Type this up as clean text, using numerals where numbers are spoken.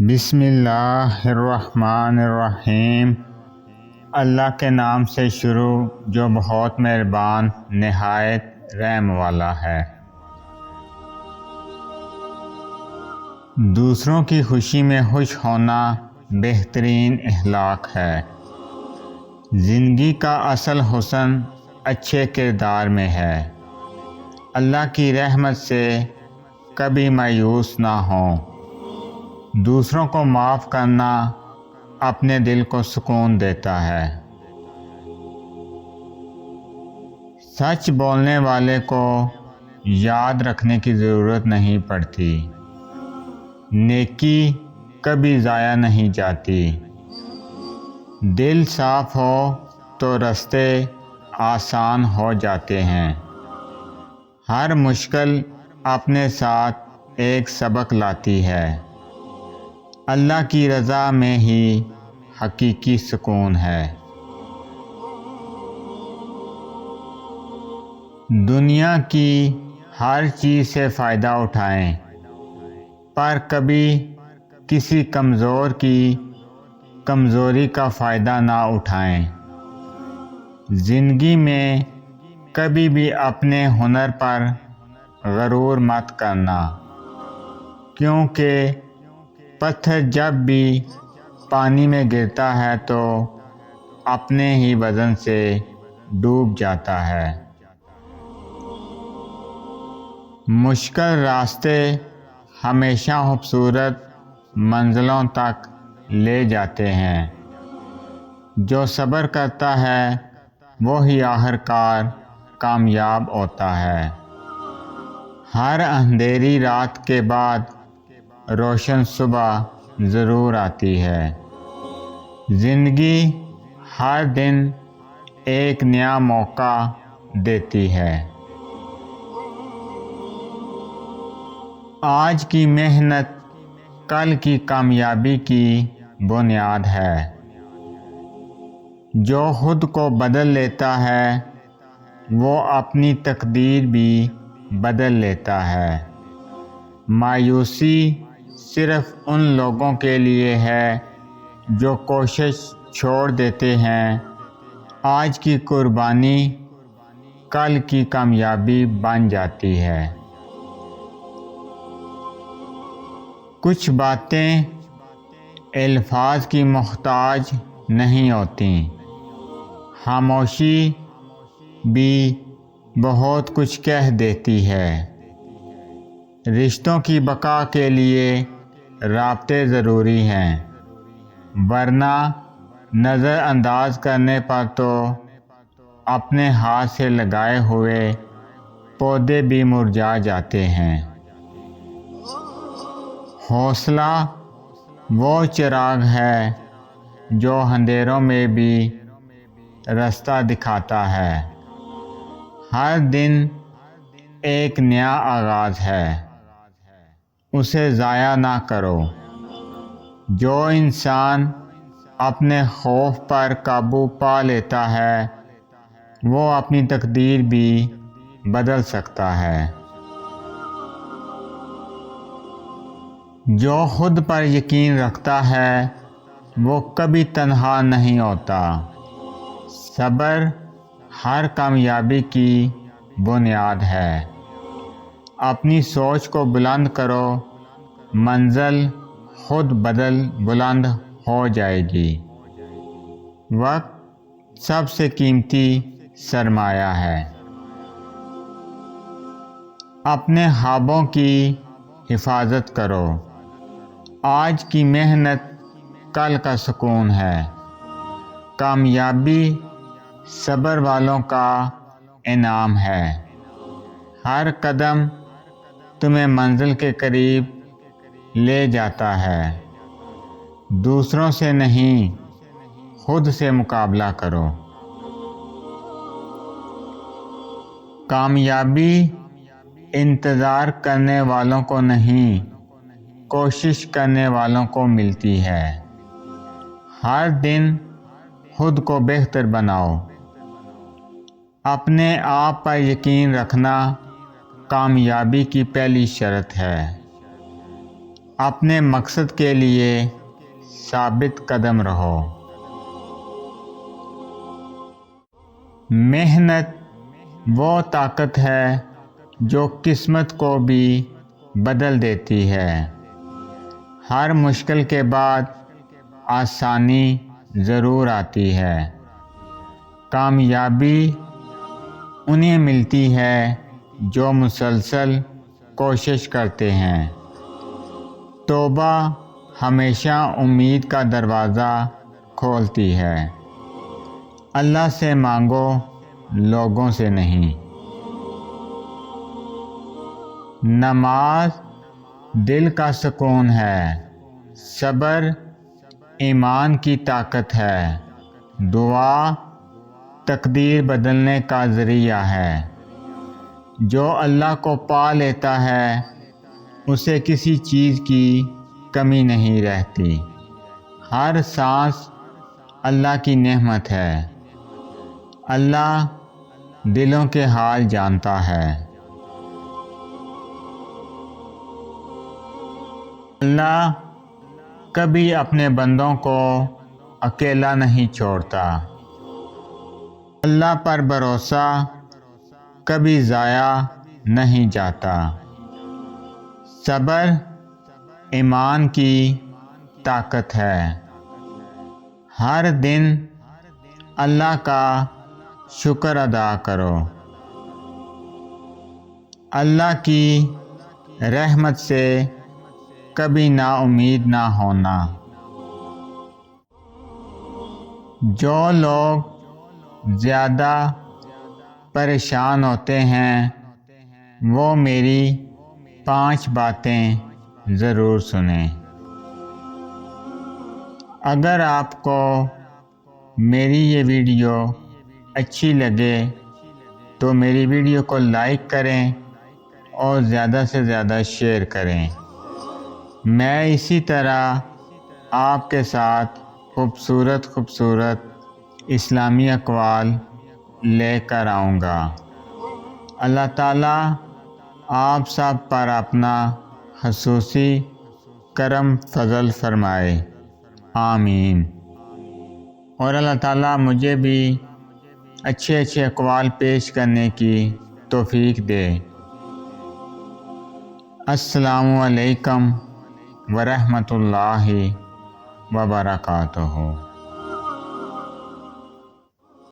بسم اللہ الرحمن الرحیم۔ اللہ کے نام سے شروع جو بہت مہربان نہایت رحم والا ہے۔ دوسروں کی خوشی میں خوش ہونا بہترین اخلاق ہے۔ زندگی کا اصل حسن اچھے کردار میں ہے۔ اللہ کی رحمت سے کبھی مایوس نہ ہوں۔ دوسروں کو معاف کرنا اپنے دل کو سکون دیتا ہے۔ سچ بولنے والے کو یاد رکھنے کی ضرورت نہیں پڑتی۔ نیکی کبھی ضائع نہیں جاتی۔ دل صاف ہو تو راستے آسان ہو جاتے ہیں۔ ہر مشکل اپنے ساتھ ایک سبق لاتی ہے۔ اللہ کی رضا میں ہی حقیقی سکون ہے۔ دنیا کی ہر چیز سے فائدہ اٹھائیں، پر کبھی کسی کمزور کی کمزوری کا فائدہ نہ اٹھائیں۔ زندگی میں کبھی بھی اپنے ہنر پر غرور مت کرنا، کیونکہ پتھر جب بھی پانی میں گرتا ہے تو اپنے ہی وزن سے ڈوب جاتا ہے۔ مشکل راستے ہمیشہ خوبصورت منزلوں تک لے جاتے ہیں۔ جو صبر کرتا ہے وہی آخرکار کامیاب ہوتا ہے۔ ہر اندھیری رات کے بعد روشن صبح ضرور آتی ہے۔ زندگی ہر دن ایک نیا موقع دیتی ہے۔ آج کی محنت کل کی کامیابی کی بنیاد ہے۔ جو خود کو بدل لیتا ہے وہ اپنی تقدیر بھی بدل لیتا ہے۔ مایوسی صرف ان لوگوں کے لیے ہے جو کوشش چھوڑ دیتے ہیں۔ آج کی قربانی کل کی کامیابی بن جاتی ہے۔ کچھ باتیں الفاظ کی محتاج نہیں ہوتیں۔ خاموشی بھی بہت کچھ کہہ دیتی ہے۔ رشتوں کی بقا کے لیے رابطے ضروری ہیں، ورنہ نظر انداز کرنے پر تو اپنے ہاتھ سے لگائے ہوئے پودے بھی مرجھا جاتے ہیں۔ حوصلہ وہ چراغ ہے جو اندھیروں میں بھی راستہ دکھاتا ہے۔ ہر دن ایک نیا آغاز ہے، اسے ضائع نہ کرو۔ جو انسان اپنے خوف پر قابو پا لیتا ہے وہ اپنی تقدیر بھی بدل سکتا ہے۔ جو خود پر یقین رکھتا ہے وہ کبھی تنہا نہیں ہوتا۔ صبر ہر کامیابی کی بنیاد ہے۔ اپنی سوچ کو بلند کرو، منزل خود بدل بلند ہو جائے گی۔ وقت سب سے قیمتی سرمایہ ہے۔ اپنے خوابوں کی حفاظت کرو۔ آج کی محنت کل کا سکون ہے۔ کامیابی صبر والوں کا انعام ہے۔ ہر قدم تمہیں منزل کے قریب لے جاتا ہے۔ دوسروں سے نہیں، خود سے مقابلہ کرو۔ کامیابی انتظار کرنے والوں کو نہیں، کوشش کرنے والوں کو ملتی ہے۔ ہر دن خود کو بہتر بناؤ۔ اپنے آپ پر یقین رکھنا کامیابی کی پہلی شرط ہے۔ اپنے مقصد کے لیے ثابت قدم رہو۔ محنت وہ طاقت ہے جو قسمت کو بھی بدل دیتی ہے۔ ہر مشکل کے بعد آسانی ضرور آتی ہے۔ کامیابی انہیں ملتی ہے جو مسلسل کوشش کرتے ہیں۔ توبہ ہمیشہ امید کا دروازہ کھولتی ہے۔ اللہ سے مانگو، لوگوں سے نہیں۔ نماز دل کا سکون ہے، صبر ایمان کی طاقت ہے، دعا تقدیر بدلنے کا ذریعہ ہے۔ جو اللہ کو پا لیتا ہے اسے کسی چیز کی کمی نہیں رہتی۔ ہر سانس اللہ کی نعمت ہے۔ اللہ دلوں کے حال جانتا ہے۔ اللہ کبھی اپنے بندوں کو اکیلا نہیں چھوڑتا۔ اللہ پر بھروسہ کبھی ضائع نہیں جاتا۔ صبر ایمان کی طاقت ہے۔ ہر دن اللہ کا شکر ادا کرو۔ اللہ کی رحمت سے کبھی نا امید نہ ہونا۔ جو لوگ زیادہ پریشان ہوتے ہیں وہ میری 5 باتیں ضرور سنیں۔ اگر آپ کو میری یہ ویڈیو اچھی لگے تو میری ویڈیو کو لائک کریں اور زیادہ سے زیادہ شیئر کریں۔ میں اسی طرح آپ کے ساتھ خوبصورت اسلامی اقوال لے کر آؤں گا۔ اللہ تعالیٰ آپ سب پر اپنا خصوصی کرم فضل فرمائے، آمین۔ اور اللہ تعالیٰ مجھے بھی اچھے اقوال پیش کرنے کی توفیق دے۔ السلام علیکم ورحمۃ اللہ وبرکاتہ۔